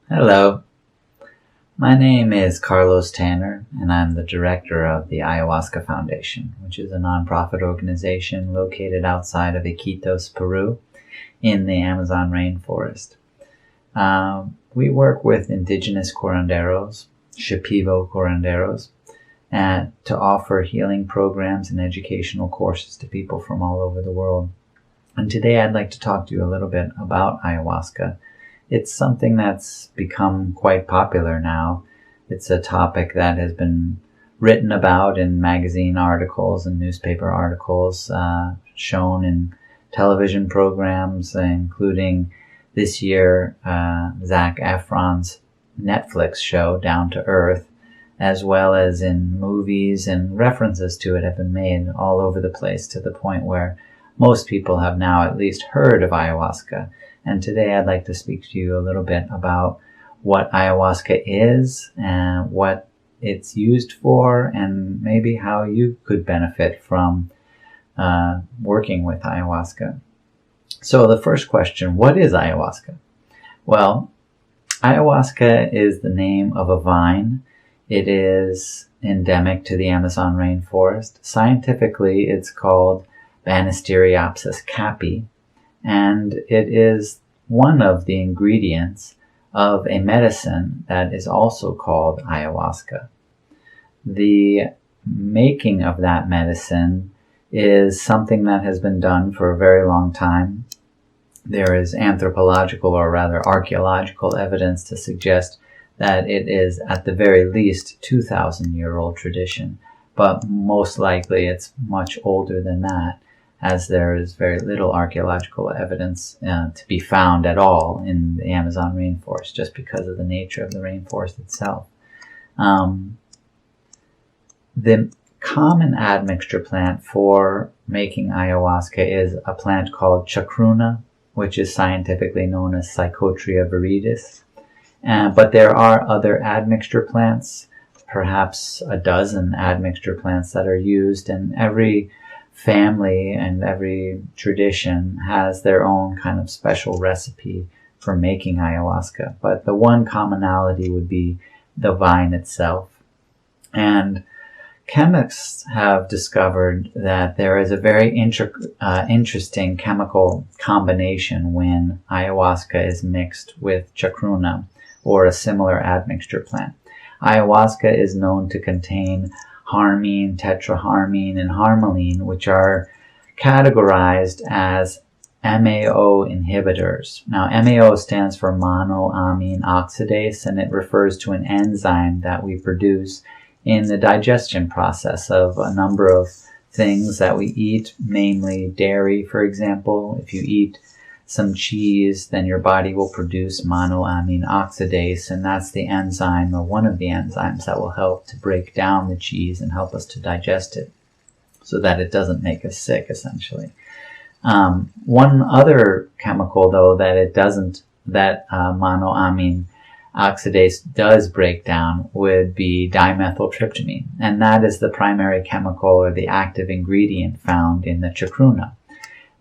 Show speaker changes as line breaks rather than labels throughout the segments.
Hello, my name is Carlos Tanner, and I'm the director of the Ayahuasca Foundation, which is a nonprofit organization located outside of Iquitos, Peru, in the Amazon rainforest. We work with indigenous curanderos, Shipibo curanderos, and to offer healing programs and educational courses to people from all over the world. And today I'd like to talk to you a little bit about ayahuasca. It's something that's become quite popular now. It's a topic that has been written about in magazine articles and newspaper articles, shown in television programs, including this year Zac Efron's Netflix show, Down to Earth, as well as in movies, and references to it have been made all over the place to the point where most people have now at least heard of ayahuasca. And today I'd like to speak to you a little bit about what ayahuasca is and what it's used for, and maybe how you could benefit from working with ayahuasca. So the first question, what is ayahuasca? Well, ayahuasca is the name of a vine. It is endemic to the Amazon rainforest. Scientifically, it's called Banisteriopsis caapi, and it is one of the ingredients of a medicine that is also called ayahuasca. The making of that medicine is something that has been done for a very long time. There is anthropological, or rather archaeological, evidence to suggest that it is at the very least 2,000-year-old tradition, but most likely it's much older than that, as there is very little archaeological evidence to be found at all in the Amazon rainforest, just because of the nature of the rainforest itself. The common admixture plant for making ayahuasca is a plant called chacruna, which is scientifically known as Psychotria viridis. But there are other admixture plants, perhaps a dozen admixture plants that are used, and every family and every tradition has their own kind of special recipe for making ayahuasca. But the one commonality would be the vine itself. And chemists have discovered that there is a very interesting chemical combination when ayahuasca is mixed with chacruna, or a similar admixture plant. Ayahuasca is known to contain harmine, tetraharmine, and harmaline, which are categorized as MAO inhibitors. Now, MAO stands for monoamine oxidase, and it refers to an enzyme that we produce in the digestion process of a number of things that we eat, namely dairy, for example. If you eat some cheese, then your body will produce monoamine oxidase, and that's the enzyme, or one of the enzymes, that will help to break down the cheese and help us to digest it so that it doesn't make us sick, essentially. One other chemical, though, that monoamine oxidase does break down would be dimethyltryptamine, and that is the primary chemical or the active ingredient found in the chacruna.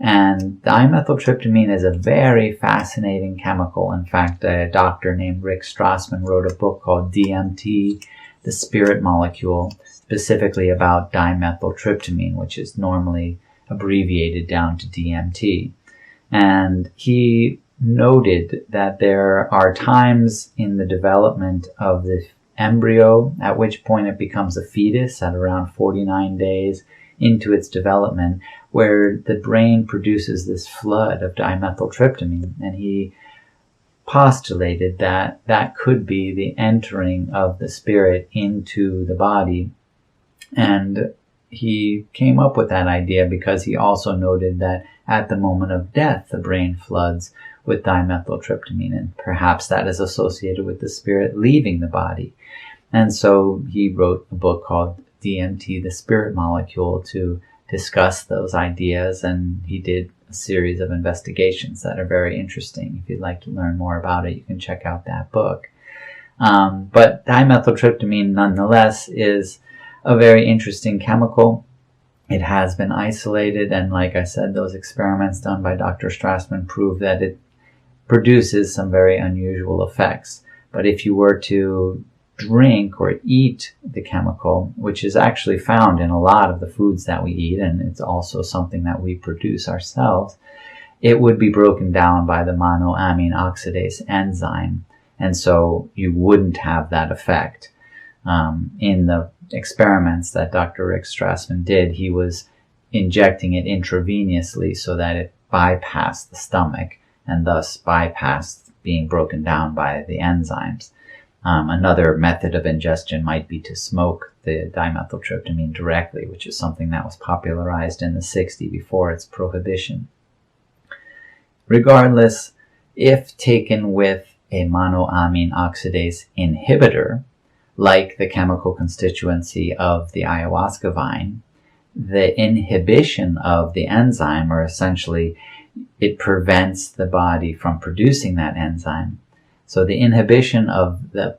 And dimethyltryptamine is a very fascinating chemical. In fact, a doctor named Rick Strassman wrote a book called DMT, the Spirit Molecule, specifically about dimethyltryptamine, which is normally abbreviated down to DMT. And he noted that there are times in the development of the embryo, at which point it becomes a fetus at around 49 days into its development, where the brain produces this flood of dimethyltryptamine, and he postulated that that could be the entering of the spirit into the body. And he came up with that idea because he also noted that at the moment of death, the brain floods with dimethyltryptamine, and perhaps that is associated with the spirit leaving the body. And so he wrote a book called DMT, the Spirit Molecule, to discuss those ideas, and he did a series of investigations that are very interesting. If you'd like to learn more about it, you can check out that book. But dimethyltryptamine, nonetheless, is a very interesting chemical. It has been isolated, and like I said, those experiments done by Dr. Strassman prove that it produces some very unusual effects. But if you were to drink or eat the chemical, which is actually found in a lot of the foods that we eat, and it's also something that we produce ourselves, it would be broken down by the monoamine oxidase enzyme. And so you wouldn't have that effect. In the experiments that Dr. Rick Strassman did, he was injecting it intravenously so that it bypassed the stomach and thus bypassed being broken down by the enzymes. Another method of ingestion might be to smoke the dimethyltryptamine directly, which is something that was popularized in the 60s before its prohibition. Regardless, if taken with a monoamine oxidase inhibitor, like the chemical constituency of the ayahuasca vine, the inhibition of the enzyme, or essentially it prevents the body from producing that enzyme. So the inhibition of the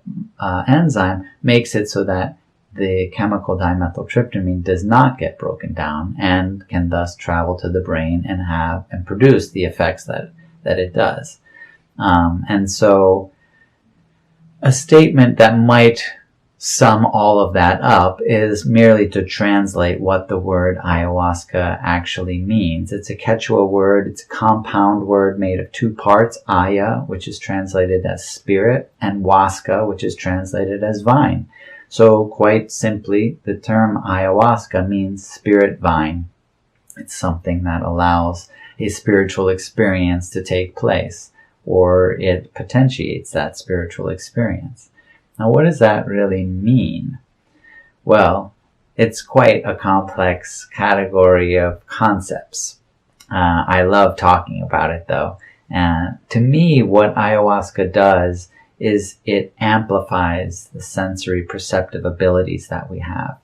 enzyme makes it so that the chemical dimethyltryptamine does not get broken down and can thus travel to the brain and produce the effects that it does. And so a statement that might sum all of that up is merely to translate what the word ayahuasca actually means. It's a Quechua word. It's a compound word made of two parts, aya, which is translated as spirit, and huasca, which is translated as vine. So quite simply, the term ayahuasca means spirit vine. It's something that allows a spiritual experience to take place, or it potentiates that spiritual experience. Now, what does that really mean? Well, it's quite a complex category of concepts. I love talking about it, though. And to me, what ayahuasca does is it amplifies the sensory perceptive abilities that we have.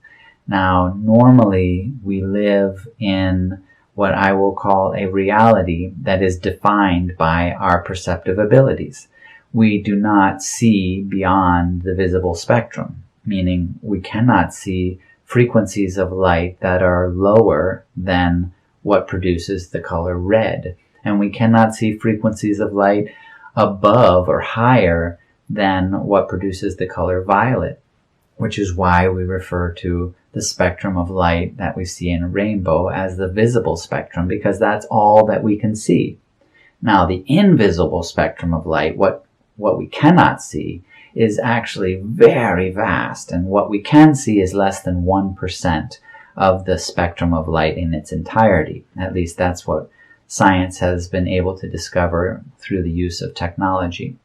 Now, normally we live in what I will call a reality that is defined by our perceptive abilities. We do not see beyond the visible spectrum, meaning we cannot see frequencies of light that are lower than what produces the color red. And we cannot see frequencies of light above or higher than what produces the color violet, which is why we refer to the spectrum of light that we see in a rainbow as the visible spectrum, because that's all that we can see. Now, the invisible spectrum of light, what we cannot see, is actually very vast, and what we can see is less than 1% of the spectrum of light in its entirety. At least that's what science has been able to discover through the use of technology.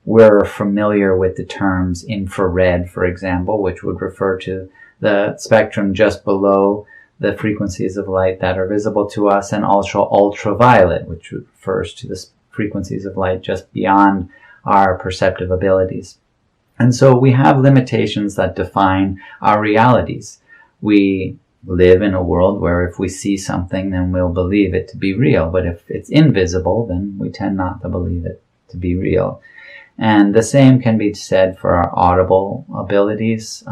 We're familiar with the terms infrared, for example, which would refer to the spectrum just below the frequencies of light that are visible to us, and ultraviolet, which refers to the frequencies of light just beyond our perceptive abilities. And so we have limitations that define our realities. We live in a world where if we see something, then we'll believe it to be real. But if it's invisible, then we tend not to believe it to be real. And the same can be said for our audible abilities.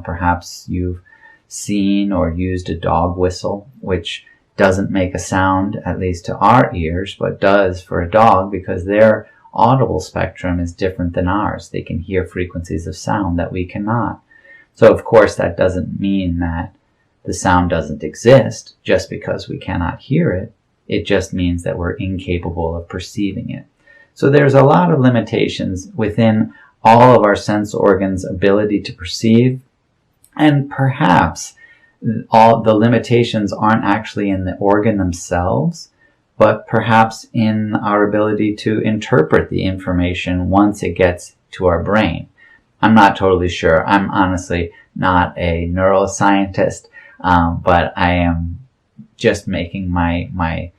Perhaps you've seen or used a dog whistle, which doesn't make a sound, at least to our ears, but does for a dog, because their audible spectrum is different than ours. They can hear frequencies of sound that we cannot. So of course that doesn't mean that the sound doesn't exist just because we cannot hear it. It just means that we're incapable of perceiving it. So there's a lot of limitations within all of our sense organs' ability to perceive, and perhaps all the limitations aren't actually in the organ themselves, but perhaps in our ability to interpret the information once it gets to our brain. I'm not totally sure. I'm honestly not a neuroscientist, but I am just making my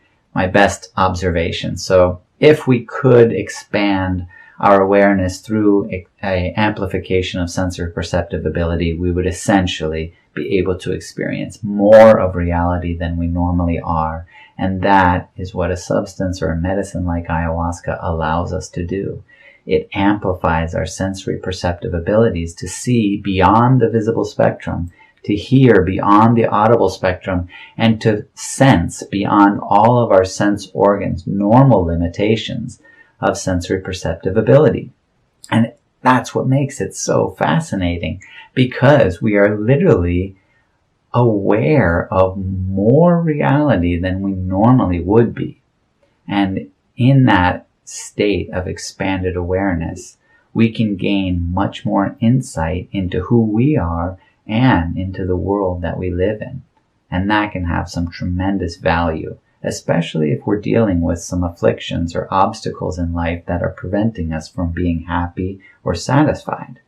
best observation. So if we could expand our awareness through a amplification of sensory perceptive ability, we would essentially be able to experience more of reality than we normally are. And that is what a substance or a medicine like ayahuasca allows us to do. It amplifies our sensory perceptive abilities to see beyond the visible spectrum, to hear beyond the audible spectrum, and to sense beyond all of our sense organs' normal limitations of sensory perceptive ability. And That's what makes it so fascinating, because we are literally aware of more reality than we normally would be. And in that state of expanded awareness, we can gain much more insight into who we are and into the world that we live in. And that can have some tremendous value, especially if we're dealing with some afflictions or obstacles in life that are preventing us from being happy or satisfied.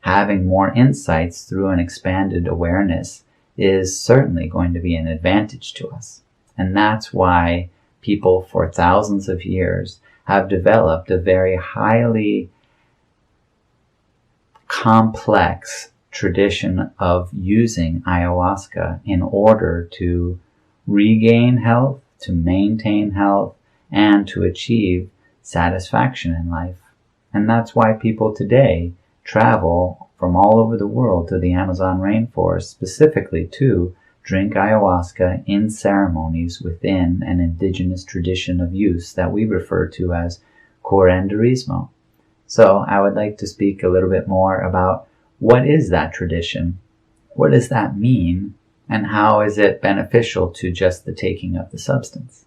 Having more insights through an expanded awareness is certainly going to be an advantage to us. And that's why people for thousands of years have developed a very highly complex tradition of using ayahuasca in order to regain health, to maintain health, and to achieve satisfaction in life. And that's why people today travel from all over the world to the Amazon rainforest specifically to drink ayahuasca in ceremonies within an indigenous tradition of use that we refer to as curanderismo. So I would like to speak a little bit more about what is that tradition, what does that mean, and how is it beneficial to just the taking of the substance.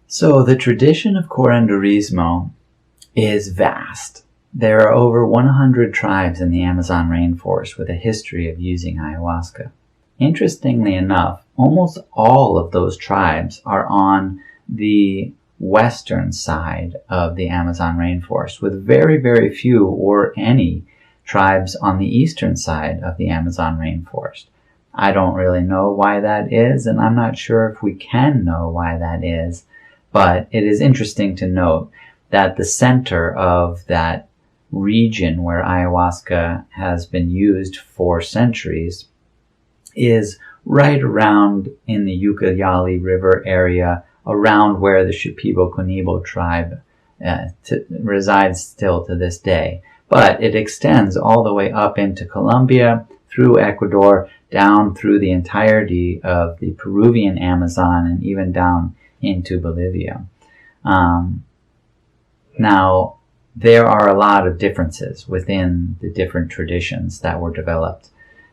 So the tradition of curanderismo is vast. There are over 100 tribes in the Amazon rainforest with a history of using ayahuasca. Interestingly enough, almost all of those tribes are on the western side of the Amazon rainforest, with very, very few or any tribes on the eastern side of the Amazon rainforest. I don't really know why that is, and I'm not sure if we can know why that is, but it is interesting to note that the center of that region where ayahuasca has been used for centuries is right around in the Ucayali River area, around where the Shipibo-Conibo tribe resides still to this day. But it extends all the way up into Colombia, through Ecuador, down through the entirety of the Peruvian Amazon, and even down into Bolivia. Now, there are a lot of differences within the different traditions that were developed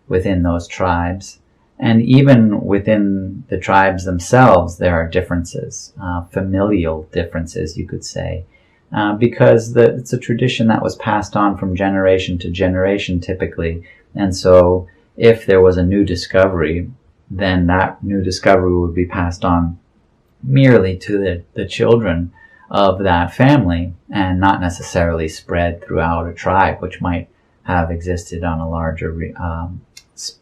within those tribes. And even within the tribes themselves, there are differences, familial differences, you could say, because it's a tradition that was passed on from generation to generation typically. And so if there was a new discovery, then that new discovery would be passed on merely to the children of that family and not necessarily spread throughout a tribe, which might have existed on a larger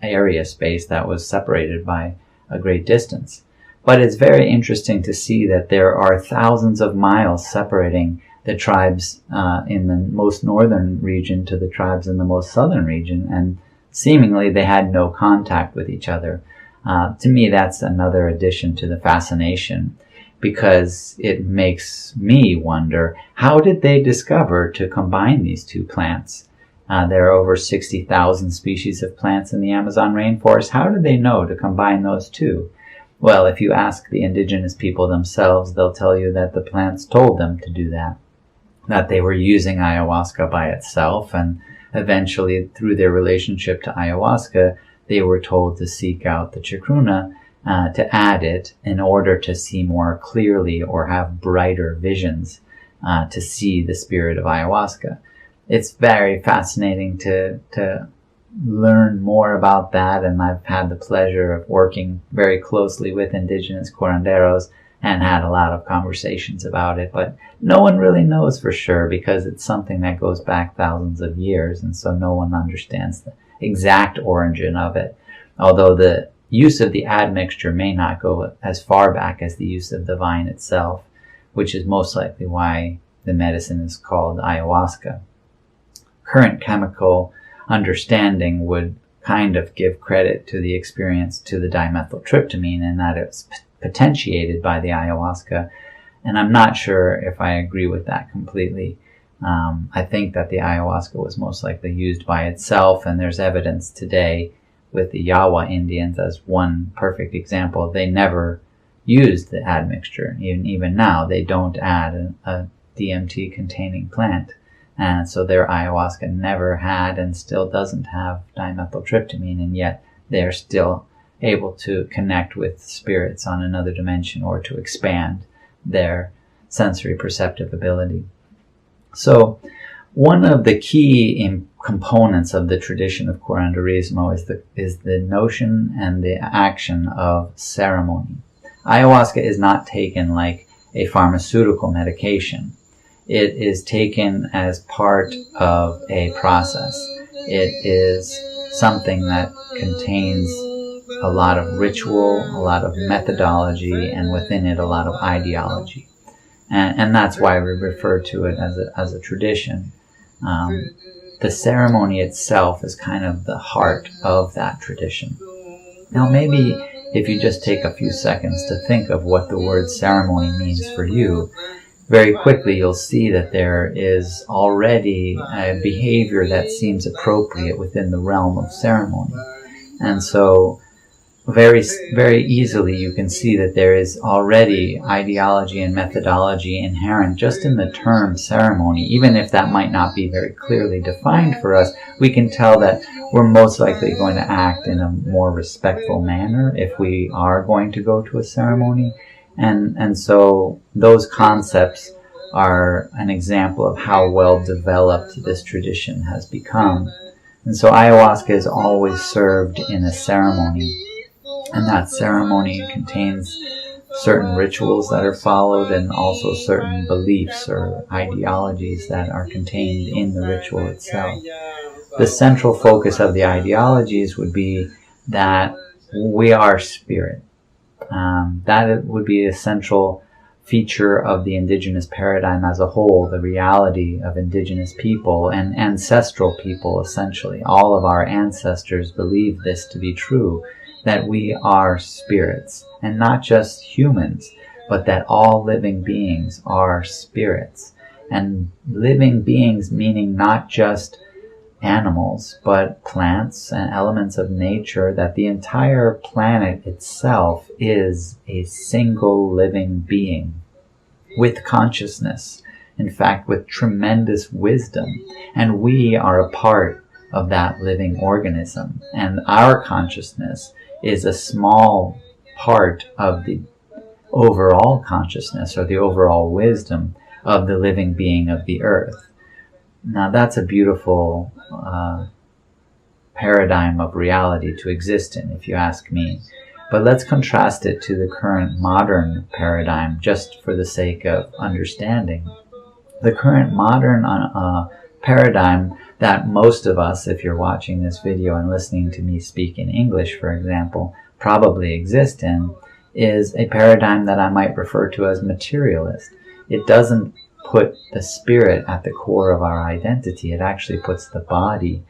area space that was separated by a great distance. But it's very interesting to see that there are thousands of miles separating the tribes in the most northern region to the tribes in the most southern region, and seemingly they had no contact with each other. To me, that's another addition to the fascination, because it makes me wonder, how did they discover to combine these two plants? There are over 60,000 species of plants in the Amazon rainforest. How did they know to combine those two? Well, if you ask the indigenous people themselves, they'll tell you that the plants told them to do that they were using ayahuasca by itself, and eventually through their relationship to ayahuasca, they were told to seek out the chacruna, to add it in order to see more clearly or have brighter visions, to see the spirit of ayahuasca. It's very fascinating to learn more about that, and I've had the pleasure of working very closely with indigenous curanderos and had a lot of conversations about it, but no one really knows for sure because it's something that goes back thousands of years, and so no one understands the exact origin of it. Although the use of the admixture may not go as far back as the use of the vine itself, which is most likely why the medicine is called ayahuasca. Current chemical understanding would kind of give credit to the experience to the dimethyltryptamine, and that it's potentiated by the ayahuasca, and I'm not sure if I agree with that completely. I think that the ayahuasca was most likely used by itself, and there's evidence today with the Yawa Indians as one perfect example. They never use the admixture. Even now, they don't add a DMT containing plant. And so their ayahuasca never had and still doesn't have dimethyltryptamine, and yet they're still able to connect with spirits on another dimension or to expand their sensory perceptive ability. So one of the key components of the tradition of curanderismo is the notion and the action of ceremony. Ayahuasca is not taken like a pharmaceutical medication. It is taken as part of a process. It is something that contains a lot of ritual, a lot of methodology, and within it a lot of ideology. And that's why we refer to it as a tradition. The ceremony itself is kind of the heart of that tradition. Now maybe if you just take a few seconds to think of what the word ceremony means for you, very quickly you'll see that there is already a behavior that seems appropriate within the realm of ceremony. And so very, very easily you can see that there is already ideology and methodology inherent just in the term ceremony. Even if that might not be very clearly defined for us, we can tell that we're most likely going to act in a more respectful manner if we are going to go to a ceremony. And so those concepts are an example of how well developed this tradition has become. And so ayahuasca is always served in a ceremony. And that ceremony contains certain rituals that are followed and also certain beliefs or ideologies that are contained in the ritual itself. The central focus of the ideologies would be that we are spirit. That would be a central feature of the indigenous paradigm as a whole, the reality of indigenous people and ancestral people, essentially. All of our ancestors believe this to be true, that we are spirits, and not just humans, but that all living beings are spirits. And living beings meaning not just animals, but plants and elements of nature, that the entire planet itself is a single living being with consciousness, in fact with tremendous wisdom, and we are a part of that living organism, and our consciousness is a small part of the overall consciousness or the overall wisdom of the living being of the earth. Now that's a beautiful paradigm of reality to exist in, if you ask me. But let's contrast it to the current modern paradigm, just for the sake of understanding. The current modern paradigm that most of us, if you're watching this video and listening to me speak in English, for example, probably exist in, is a paradigm that I might refer to as materialist. It doesn't put the spirit at the core of our identity. It actually puts the body,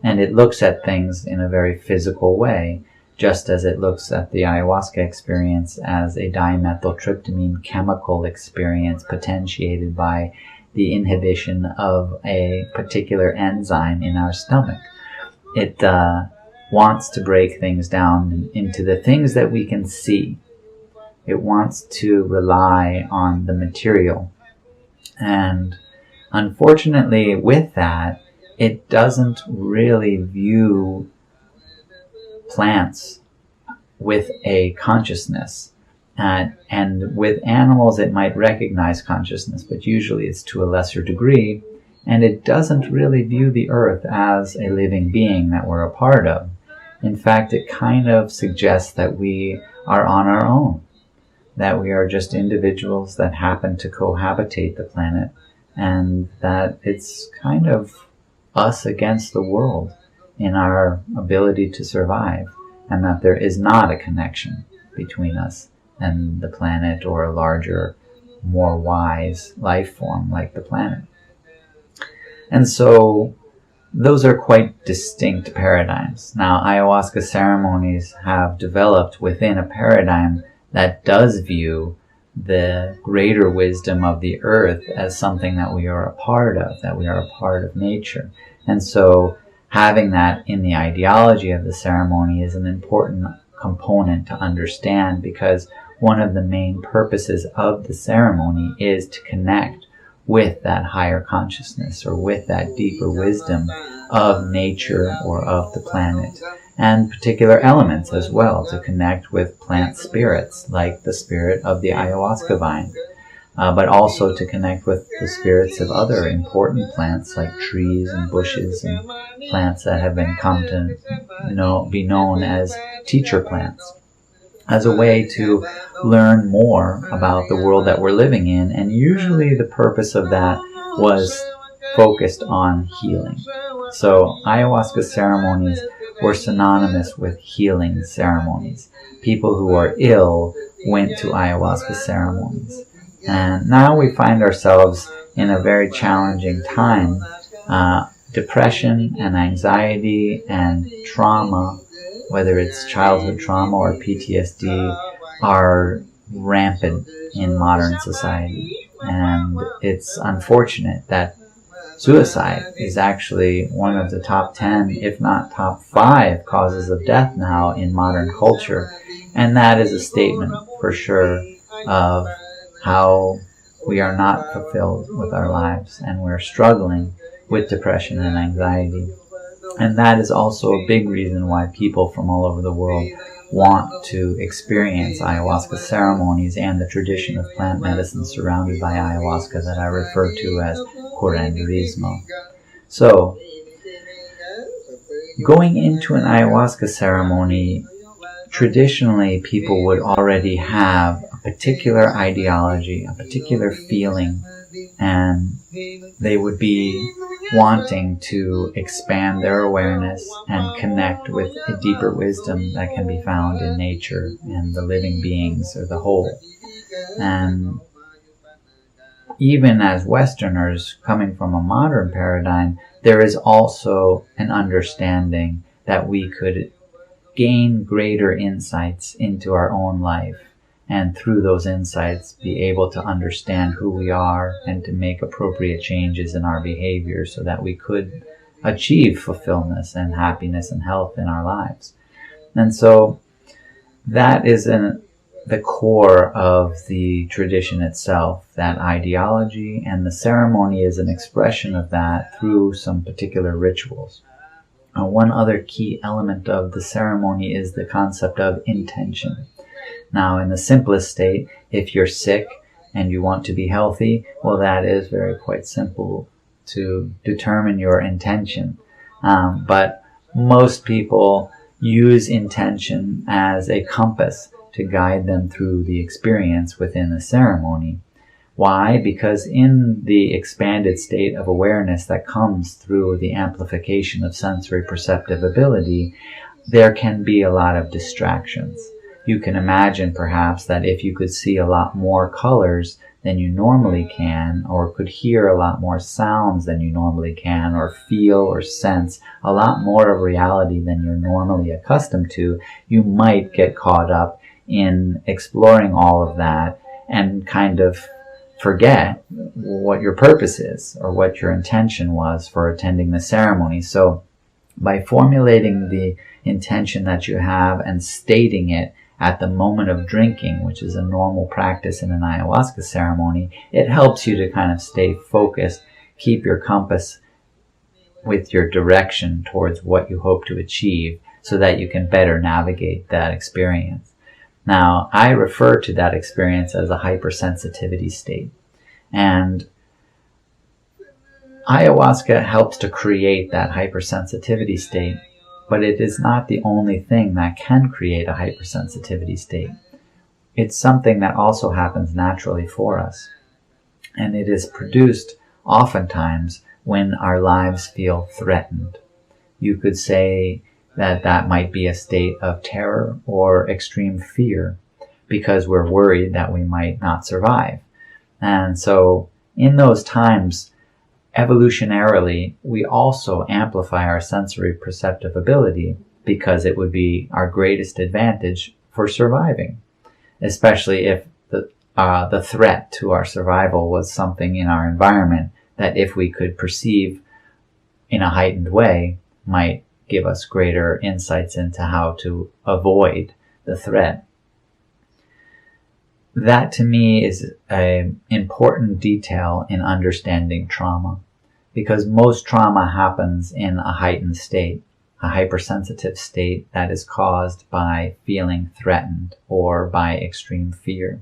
and it looks at things in a very physical way, just as it looks at the ayahuasca experience as a dimethyltryptamine chemical experience potentiated by the inhibition of a particular enzyme in our stomach. It wants to break things down into the things that we can see. It wants to rely on the material. And unfortunately, with that, it doesn't really view plants with a consciousness. And with animals, it might recognize consciousness, but usually it's to a lesser degree. And it doesn't really view the earth as a living being that we're a part of. In fact, it kind of suggests that we are on our own, that we are just individuals that happen to cohabitate the planet, and that it's kind of us against the world in our ability to survive, and that there is not a connection between us and the planet or a larger, more wise life form like the planet. And so those are quite distinct paradigms. Now, ayahuasca ceremonies have developed within a paradigm that does view the greater wisdom of the earth as something that we are a part of, that we are a part of nature. And so having that in the ideology of the ceremony is an important component to understand, because one of the main purposes of the ceremony is to connect with that higher consciousness or with that deeper wisdom of nature or of the planet, and particular elements as well, to connect with plant spirits like the spirit of the ayahuasca vine, but also to connect with the spirits of other important plants like trees and bushes and plants that have been come to be known as teacher plants, as a way to learn more about the world that we're living in. And usually the purpose of that was focused on healing. So ayahuasca ceremonies were synonymous with healing ceremonies. People who are ill went to ayahuasca ceremonies. And now we find ourselves in a very challenging time. Depression and anxiety and trauma, whether it's childhood trauma or PTSD, are rampant in modern society. And it's unfortunate that suicide is actually one of the top 10, if not top 5 causes of death now in modern culture. And that is a statement for sure of how we are not fulfilled with our lives, and we're struggling with depression and anxiety. And that is also a big reason why people from all over the world want to experience ayahuasca ceremonies and the tradition of plant medicine surrounded by ayahuasca that I refer to as curanderismo. So, going into an ayahuasca ceremony, traditionally people would already have a particular ideology, a particular feeling, and they would be wanting to expand their awareness and connect with a deeper wisdom that can be found in nature and the living beings or the whole. And even as Westerners coming from a modern paradigm, there is also an understanding that we could gain greater insights into our own life, and through those insights be able to understand who we are and to make appropriate changes in our behavior so that we could achieve fulfillment and happiness and health in our lives. And so that is the core of the tradition itself, that ideology, and the ceremony is an expression of that through some particular rituals. One other key element of the ceremony is the concept of intention. Now, in the simplest state, if you're sick and you want to be healthy, well, that is quite simple to determine your intention. But most people use intention as a compass to guide them through the experience within the ceremony. Why? Because in the expanded state of awareness that comes through the amplification of sensory perceptive ability, there can be a lot of distractions. You can imagine perhaps that if you could see a lot more colors than you normally can, or could hear a lot more sounds than you normally can, or feel or sense a lot more of reality than you're normally accustomed to, you might get caught up in exploring all of that and kind of forget what your purpose is or what your intention was for attending the ceremony. So by formulating the intention that you have and stating it at the moment of drinking, which is a normal practice in an ayahuasca ceremony, it helps you to kind of stay focused, keep your compass with your direction towards what you hope to achieve so that you can better navigate that experience. Now, I refer to that experience as a hypersensitivity state. And ayahuasca helps to create that hypersensitivity state, but it is not the only thing that can create a hypersensitivity state. It's something that also happens naturally for us. And it is produced oftentimes when our lives feel threatened. You could say that might be a state of terror or extreme fear because we're worried that we might not survive. And so in those times, evolutionarily, we also amplify our sensory perceptive ability because it would be our greatest advantage for surviving, especially if the threat to our survival was something in our environment that, if we could perceive in a heightened way, might give us greater insights into how to avoid the threat. That to me is an important detail in understanding trauma, because most trauma happens in a heightened state, a hypersensitive state that is caused by feeling threatened or by extreme fear.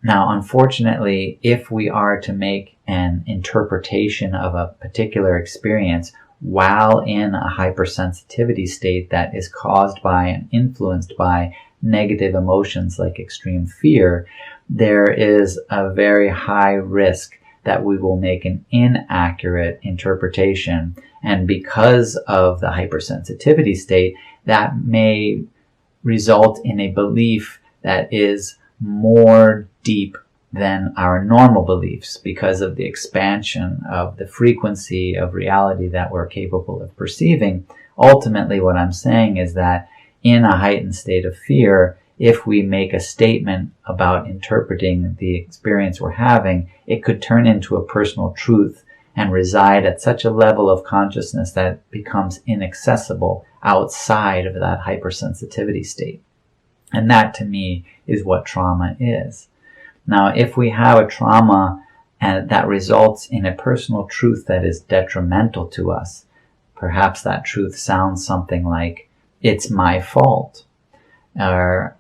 Now, unfortunately, if we are to make an interpretation of a particular experience while in a hypersensitivity state that is caused by and influenced by negative emotions like extreme fear, there is a very high risk that we will make an inaccurate interpretation. And because of the hypersensitivity state, that may result in a belief that is more deep than our normal beliefs because of the expansion of the frequency of reality that we're capable of perceiving. Ultimately, what I'm saying is that in a heightened state of fear, if we make a statement about interpreting the experience we're having, it could turn into a personal truth and reside at such a level of consciousness that it becomes inaccessible outside of that hypersensitivity state. And that, to me, is what trauma is. Now, if we have a trauma and that results in a personal truth that is detrimental to us, perhaps that truth sounds something like, "It's my fault," or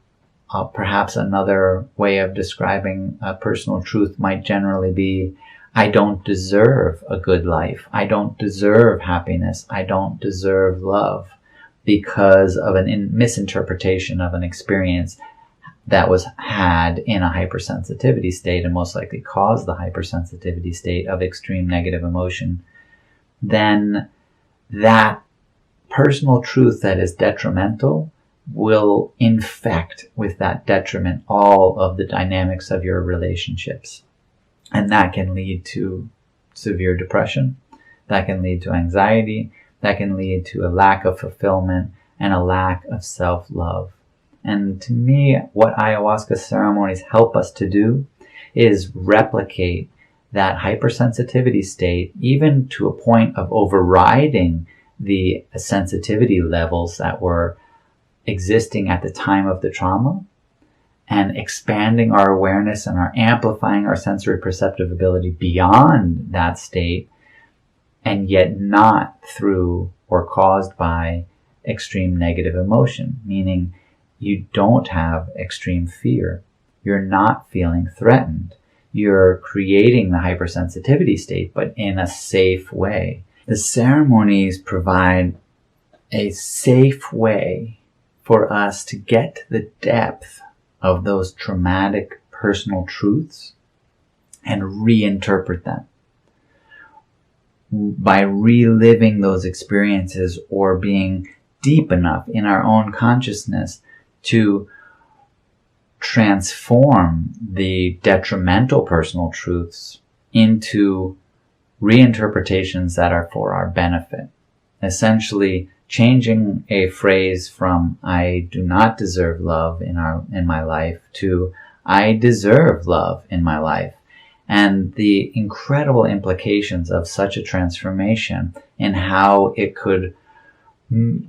perhaps another way of describing a personal truth might generally be, "I don't deserve a good life. I don't deserve happiness. I don't deserve love," because of a misinterpretation of an experience that was had in a hypersensitivity state and most likely caused the hypersensitivity state of extreme negative emotion. Then that personal truth that is detrimental will infect with that detriment all of the dynamics of your relationships. And that can lead to severe depression, that can lead to anxiety, that can lead to a lack of fulfillment and a lack of self-love. And to me, what ayahuasca ceremonies help us to do is replicate that hypersensitivity state, even to a point of overriding the sensitivity levels that were existing at the time of the trauma, and expanding our awareness and amplifying our sensory perceptive ability beyond that state, and yet not through or caused by extreme negative emotion, meaning you don't have extreme fear. You're not feeling threatened. You're creating the hypersensitivity state, but in a safe way. The ceremonies provide a safe way for us to get to the depth of those traumatic personal truths and reinterpret them. By reliving those experiences or being deep enough in our own consciousness to transform the detrimental personal truths into reinterpretations that are for our benefit. Essentially, changing a phrase from "I do not deserve love in my life" to "I deserve love in my life." And the incredible implications of such a transformation and how it could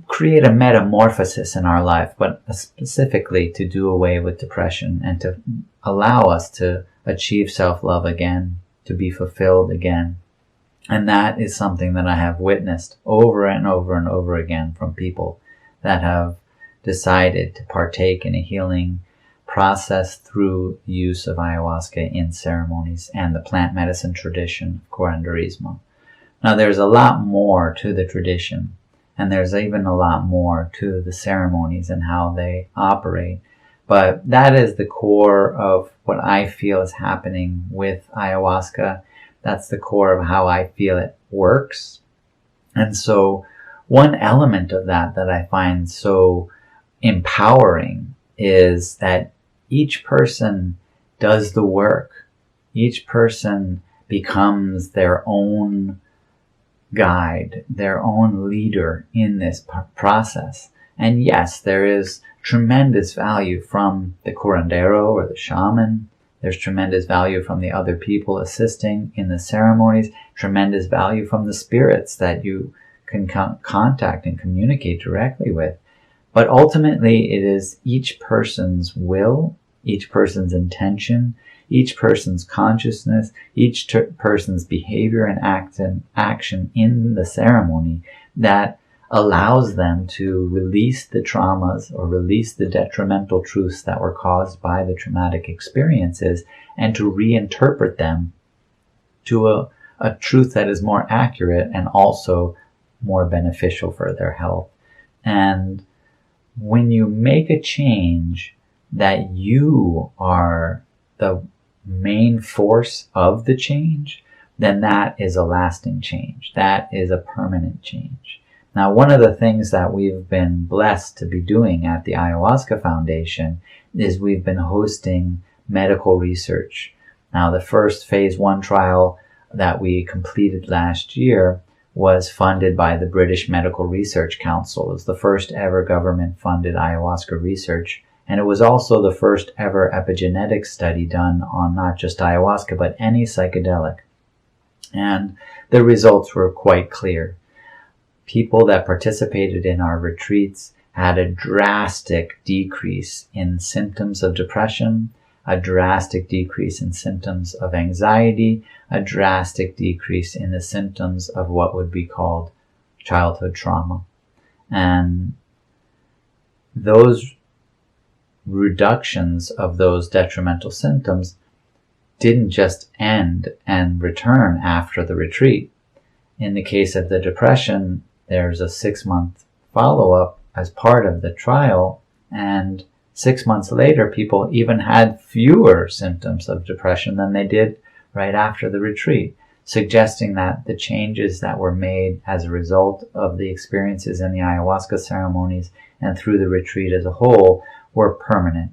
create a metamorphosis in our life, but specifically to do away with depression and to allow us to achieve self-love again, to be fulfilled again. And that is something that I have witnessed over and over and over again from people that have decided to partake in a healing process through use of ayahuasca in ceremonies and the plant medicine tradition of curanderismo. Now, there's a lot more to the tradition, and there's even a lot more to the ceremonies and how they operate. But that is the core of what I feel is happening with ayahuasca. That's the core of how I feel it works. And so one element of that I find so empowering is that each person does the work. Each person becomes their own guide, their own leader in this process. And yes, there is tremendous value from the curandero or the shaman. There's tremendous value from the other people assisting in the ceremonies, tremendous value from the spirits that you can contact and communicate directly with. But ultimately, it is each person's will, each person's intention, each person's consciousness, each person's behavior and action in the ceremony that allows them to release the traumas or release the detrimental truths that were caused by the traumatic experiences, and to reinterpret them to a truth that is more accurate and also more beneficial for their health. And when you make a change that you are the main force of the change, then that is a lasting change. That is a permanent change. Now, one of the things that we've been blessed to be doing at the Ayahuasca Foundation is we've been hosting medical research. Now, the first phase 1 trial that we completed last year was funded by the British Medical Research Council. It was the first ever government-funded ayahuasca research, and it was also the first ever epigenetic study done on not just ayahuasca, but any psychedelic. And the results were quite clear. People that participated in our retreats had a drastic decrease in symptoms of depression, a drastic decrease in symptoms of anxiety, a drastic decrease in the symptoms of what would be called childhood trauma. And those reductions of those detrimental symptoms didn't just end and return after the retreat. In the case of the depression, there's a 6-month follow-up as part of the trial, and 6 months later, people even had fewer symptoms of depression than they did right after the retreat, suggesting that the changes that were made as a result of the experiences in the ayahuasca ceremonies and through the retreat as a whole were permanent,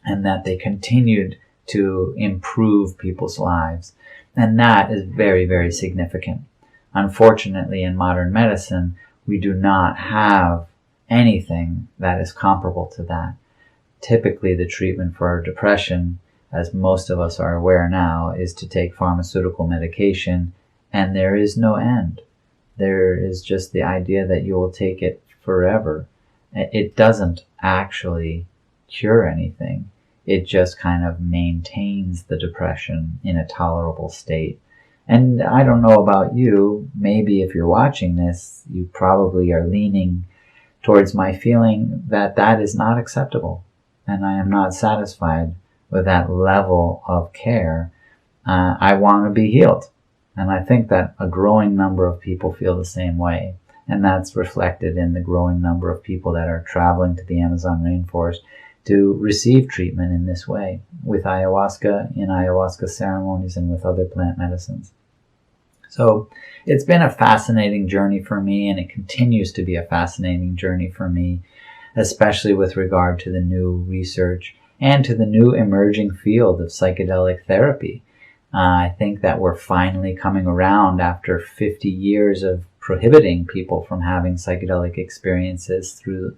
and that they continued to improve people's lives. And that is very, very significant. Unfortunately, in modern medicine, we do not have anything that is comparable to that. Typically, the treatment for depression, as most of us are aware now, is to take pharmaceutical medication, and there is no end. There is just the idea that you will take it forever. It doesn't actually cure anything. It just kind of maintains the depression in a tolerable state. And I don't know about you, maybe if you're watching this, you probably are leaning towards my feeling that that is not acceptable. And I am not satisfied with that level of care. I want to be healed. And I think that a growing number of people feel the same way. And that's reflected in the growing number of people that are traveling to the Amazon rainforest to receive treatment in this way, with ayahuasca, in ayahuasca ceremonies, and with other plant medicines. So it's been a fascinating journey for me, and it continues to be a fascinating journey for me, especially with regard to the new research and to the new emerging field of psychedelic therapy. I think that we're finally coming around after 50 years of prohibiting people from having psychedelic experiences through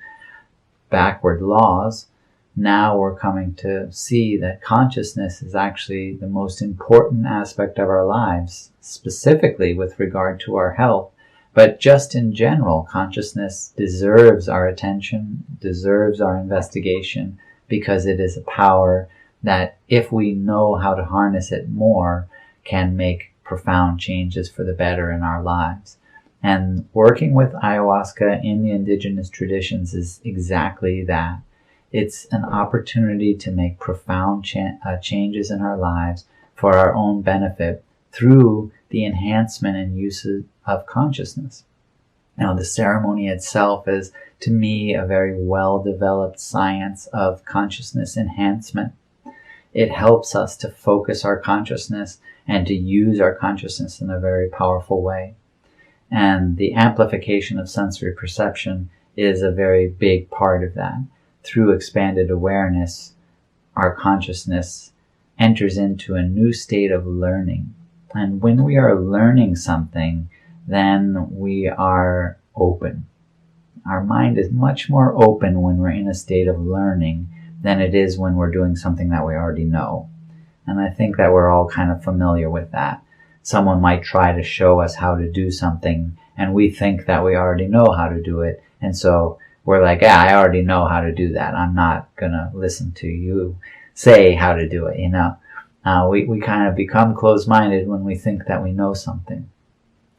backward laws. Now we're coming to see that consciousness is actually the most important aspect of our lives, specifically with regard to our health. But just in general, consciousness deserves our attention, deserves our investigation, because it is a power that, if we know how to harness it more, can make profound changes for the better in our lives. And working with ayahuasca in the indigenous traditions is exactly that. It's an opportunity to make profound changes in our lives for our own benefit through the enhancement and use of consciousness. Now, the ceremony itself is, to me, a very well-developed science of consciousness enhancement. It helps us to focus our consciousness and to use our consciousness in a very powerful way. And the amplification of sensory perception is a very big part of that. Through expanded awareness, our consciousness enters into a new state of learning. And when we are learning something, then we are open. Our mind is much more open when we're in a state of learning than it is when we're doing something that we already know. And I think that we're all kind of familiar with that. Someone might try to show us how to do something, and we think that we already know how to do it. And so we're like, yeah, I already know how to do that. I'm not going to listen to you. say how to do it, we kind of become closed-minded when we think that we know something.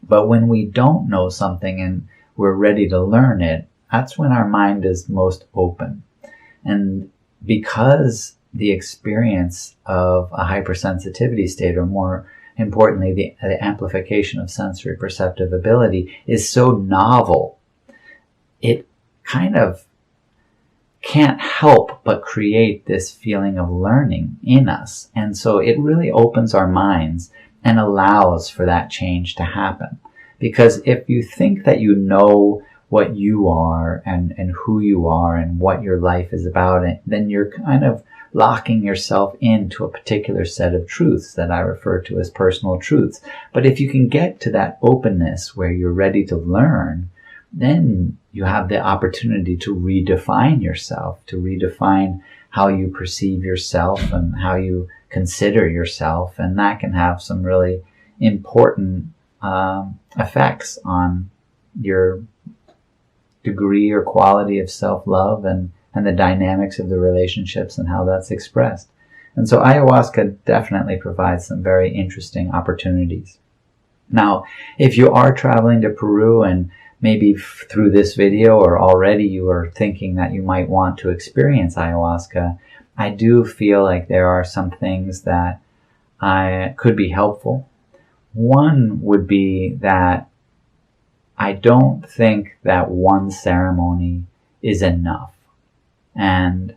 But when we don't know something and we're ready to learn it, that's when our mind is most open. And because the experience of a hypersensitivity state, or more importantly, the amplification of sensory perceptive ability, is so novel, it kind of can't help but create this feeling of learning in us. And so it really opens our minds and allows for that change to happen. Because if you think that you know what you are and who you are and what your life is about, then you're kind of locking yourself into a particular set of truths that I refer to as personal truths. But if you can get to that openness where you're ready to learn, then you have the opportunity to redefine yourself, to redefine how you perceive yourself and how you consider yourself. And that can have some really important effects on your degree or quality of self-love and the dynamics of the relationships and how that's expressed. And so ayahuasca definitely provides some very interesting opportunities. Now, if you are traveling to Peru, and maybe through this video or already you are thinking that you might want to experience ayahuasca, I do feel like there are some things that could be helpful. One would be that I don't think that one ceremony is enough. And,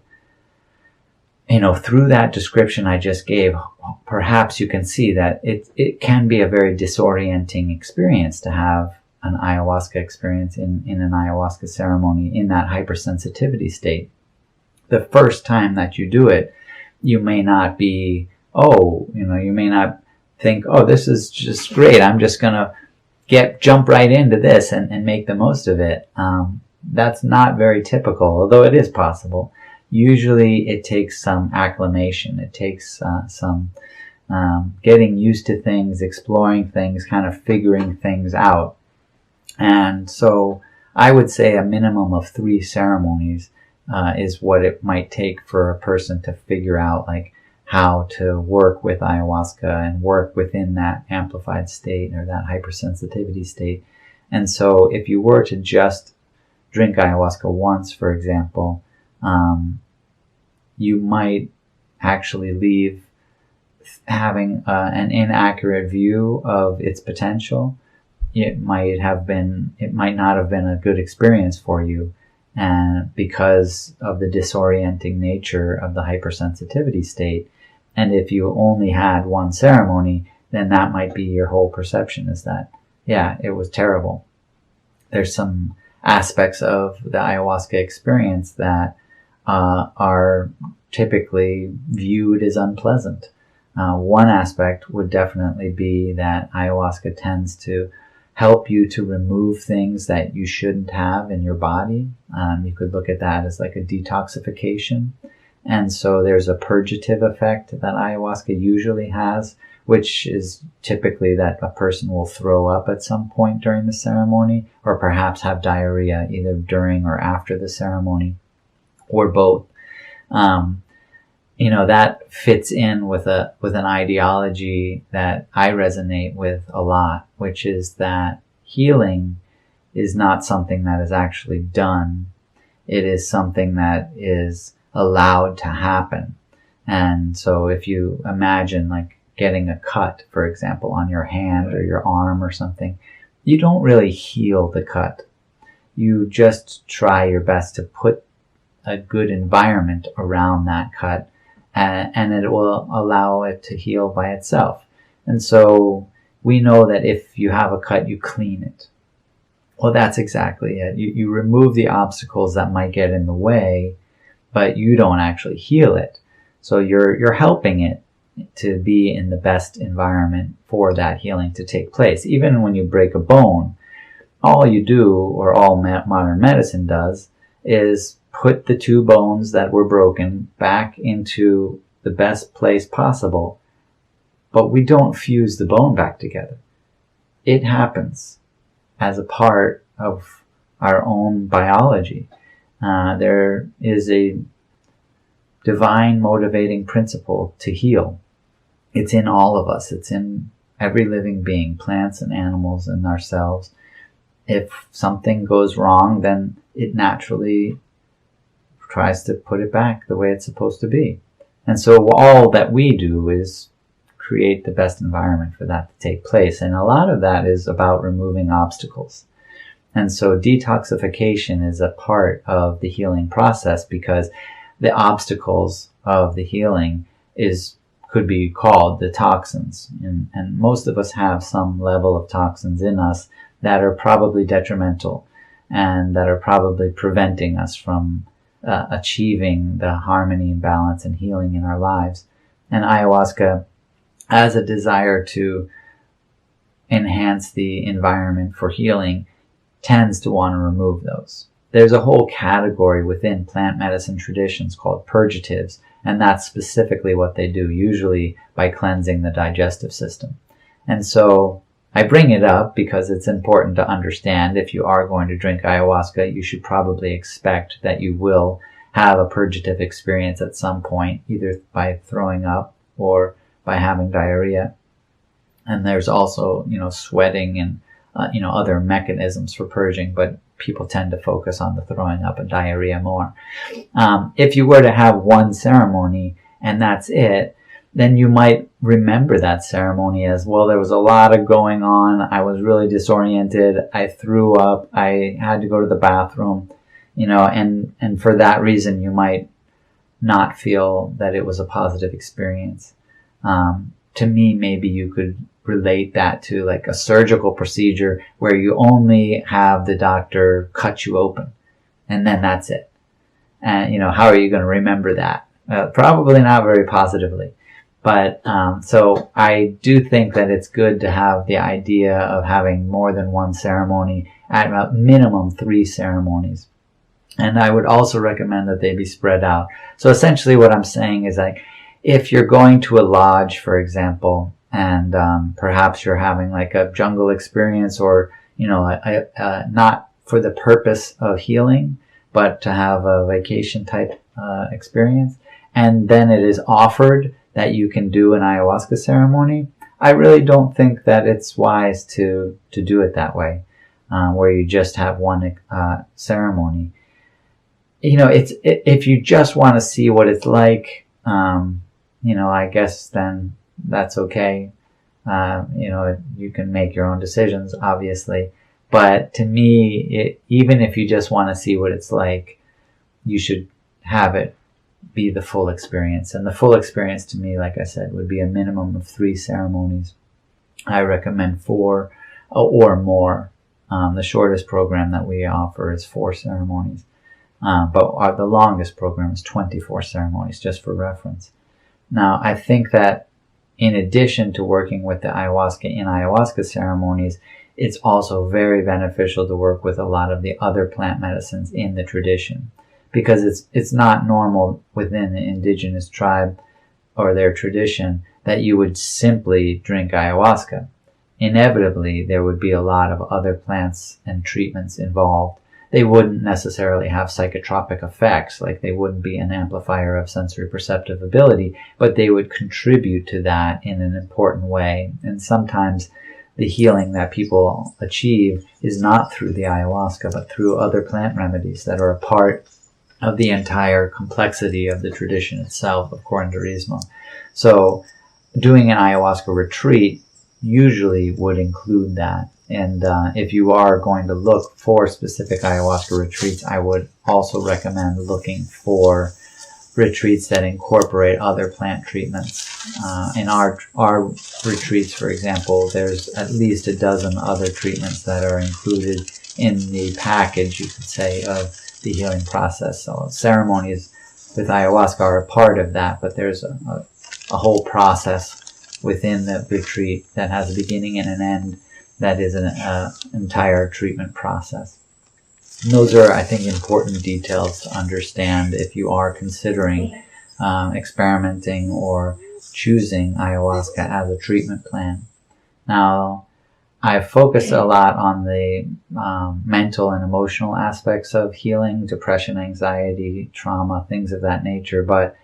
through that description I just gave, perhaps you can see that it can be a very disorienting experience to have an ayahuasca experience in an ayahuasca ceremony in that hypersensitivity state. The first time that you do it, you may not be, you may not think, this is just great, I'm just going to jump right into this and make the most of it. That's not very typical, although it is possible. Usually it takes some acclimation. It takes some getting used to things, exploring things, kind of figuring things out. And so I would say a minimum of 3 ceremonies is what it might take for a person to figure out how to work with ayahuasca and work within that amplified state or that hypersensitivity state. And so if you were to just drink ayahuasca once, for example, you might actually leave having an inaccurate view of its potential. It might not have been a good experience for you, and because of the disorienting nature of the hypersensitivity state. And if you only had one ceremony, then that might be your whole perception, is that, it was terrible. There's some aspects of the ayahuasca experience that are typically viewed as unpleasant. One aspect would definitely be that ayahuasca tends to help you to remove things that you shouldn't have in your body. You could look at that as like a detoxification. And so there's a purgative effect that ayahuasca usually has, which is typically that a person will throw up at some point during the ceremony, or perhaps have diarrhea either during or after the ceremony, or both. That fits in with an ideology that I resonate with a lot, which is that healing is not something that is actually done. It is something that is allowed to happen. And so if you imagine getting a cut, for example, on your hand or your arm or something, you don't really heal the cut. You just try your best to put a good environment around that cut, and it will allow it to heal by itself. And so we know that if you have a cut, you clean it. Well, that's exactly it. You remove the obstacles that might get in the way, but you don't actually heal it. So you're helping it to be in the best environment for that healing to take place. Even when you break a bone, all you do, or all modern medicine does, is put the 2 bones that were broken back into the best place possible, but we don't fuse the bone back together. It happens as a part of our own biology. There is a divine motivating principle to heal. It's in all of us. It's in every living being, plants and animals and ourselves. If something goes wrong, then it naturally tries to put it back the way it's supposed to be. And so all that we do is create the best environment for that to take place. And a lot of that is about removing obstacles. And so detoxification is a part of the healing process, because the obstacles of the healing could be called the toxins. And most of us have some level of toxins in us that are probably detrimental and that are probably preventing us from achieving the harmony and balance and healing in our lives. And ayahuasca has a desire to enhance the environment for healing, tends to want to remove those. There's a whole category within plant medicine traditions called purgatives, and that's specifically what they do, usually by cleansing the digestive system. And so I bring it up because it's important to understand, if you are going to drink ayahuasca, you should probably expect that you will have a purgative experience at some point, either by throwing up or by having diarrhea. And there's also, sweating and, other mechanisms for purging, but people tend to focus on the throwing up and diarrhea more. If you were to have one ceremony and that's it, then you might remember that ceremony as, well, there was a lot of going on. I was really disoriented. I threw up. I had to go to the bathroom, and for that reason, you might not feel that it was a positive experience. To me, maybe you could relate that to like a surgical procedure where you only have the doctor cut you open and then that's it. And, how are you going to remember that? Probably not very positively. But so I do think that it's good to have the idea of having more than one ceremony, at about minimum 3 ceremonies. And I would also recommend that they be spread out. So essentially what I'm saying is, like, if you're going to a lodge, for example, and perhaps you're having like a jungle experience, or, not for the purpose of healing, but to have a vacation type experience, and then it is offered that you can do an ayahuasca ceremony, I really don't think that it's wise to do it that way, where you just have one ceremony. If you just want to see what it's like, I guess then that's okay. You can make your own decisions, obviously. But to me, even if you just want to see what it's like, you should have it be the full experience. And the full experience to me, like I said, would be a minimum of 3 ceremonies. I recommend 4 or more. The shortest program that we offer is 4 ceremonies. But the longest program is 24 ceremonies, just for reference. Now, I think that in addition to working with the ayahuasca in ayahuasca ceremonies, it's also very beneficial to work with a lot of the other plant medicines in the tradition, because it's not normal within the indigenous tribe or their tradition that you would simply drink ayahuasca. Inevitably, there would be a lot of other plants and treatments involved. They wouldn't necessarily have psychotropic effects, like they wouldn't be an amplifier of sensory perceptive ability, but they would contribute to that in an important way. And sometimes the healing that people achieve is not through the ayahuasca, but through other plant remedies that are a part of the entire complexity of the tradition itself of curanderismo. So doing an ayahuasca retreat usually would include that. And if you are going to look for specific ayahuasca retreats, I would also recommend looking for retreats that incorporate other plant treatments. In our retreats, for example, there's at least a dozen other treatments that are included in the package, you could say, of the healing process. So ceremonies with ayahuasca are a part of that, but there's a whole process within the retreat that has a beginning and an end that is an entire treatment process. And those are, I think, important details to understand if you are considering experimenting or choosing ayahuasca as a treatment plan. Now, I focus a lot on the mental and emotional aspects of healing, depression, anxiety, trauma, things of that nature, but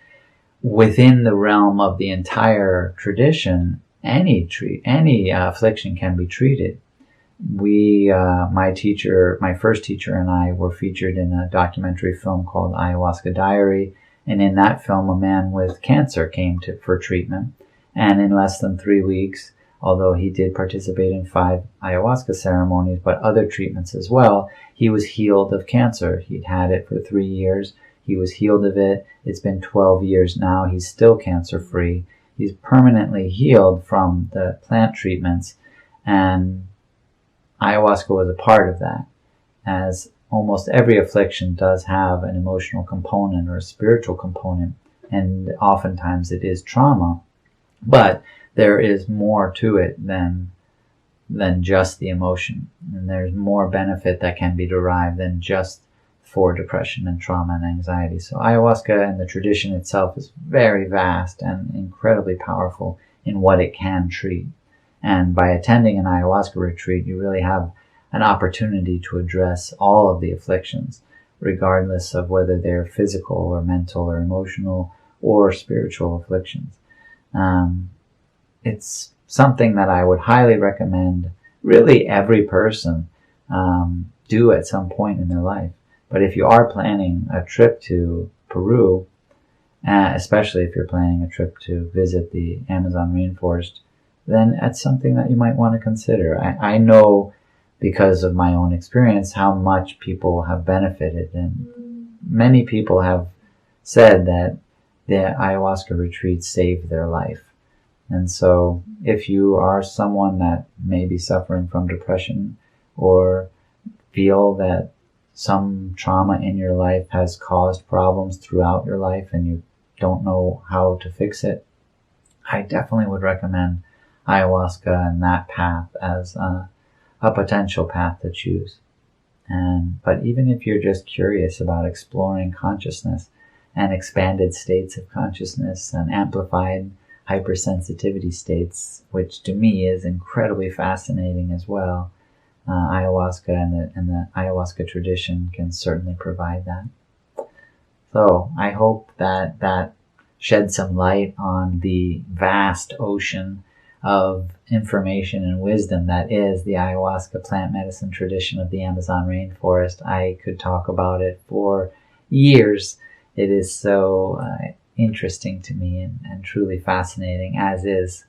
within the realm of the entire tradition, any affliction can be treated. My first teacher and I were featured in a documentary film called Ayahuasca Diary, and in that film a man with cancer came for treatment, and in less than 3 weeks, although he did participate in 5 ayahuasca ceremonies, but other treatments as well, he was healed of cancer. He'd had it for 3 years. He was healed of it. It's been 12 years now. He's still cancer-free. He's permanently healed from the plant treatments, and ayahuasca was a part of that, as almost every affliction does have an emotional component or a spiritual component, and oftentimes it is trauma. But there is more to it than just the emotion, and there's more benefit that can be derived than just for depression and trauma and anxiety. So ayahuasca and the tradition itself is very vast and incredibly powerful in what it can treat. And by attending an ayahuasca retreat, you really have an opportunity to address all of the afflictions, regardless of whether they're physical or mental or emotional or spiritual afflictions. It's something that I would highly recommend really every person do at some point in their life. But if you are planning a trip to Peru, especially if you're planning a trip to visit the Amazon rainforest, then that's something that you might want to consider. I know, because of my own experience, how much people have benefited, and many people have said that the ayahuasca retreat saved their life. And so if you are someone that may be suffering from depression or feel that some trauma in your life has caused problems throughout your life and you don't know how to fix it, I definitely would recommend ayahuasca and that path as a potential path to choose. But even if you're just curious about exploring consciousness and expanded states of consciousness and amplified hypersensitivity states, which to me is incredibly fascinating as well, ayahuasca and the ayahuasca tradition can certainly provide that. So I hope that shed some light on the vast ocean of information and wisdom that is the ayahuasca plant medicine tradition of the Amazon rainforest. I could talk about it for years. It is so interesting to me and truly fascinating, as is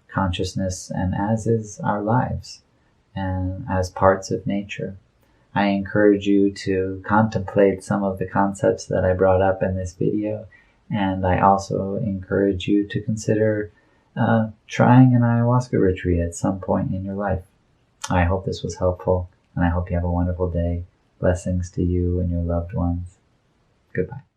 consciousness and as is our lives and as parts of nature. I encourage you to contemplate some of the concepts that I brought up in this video, and I also encourage you to consider trying an ayahuasca retreat at some point in your life. I hope this was helpful, and I hope you have a wonderful day. Blessings to you and your loved ones. Goodbye.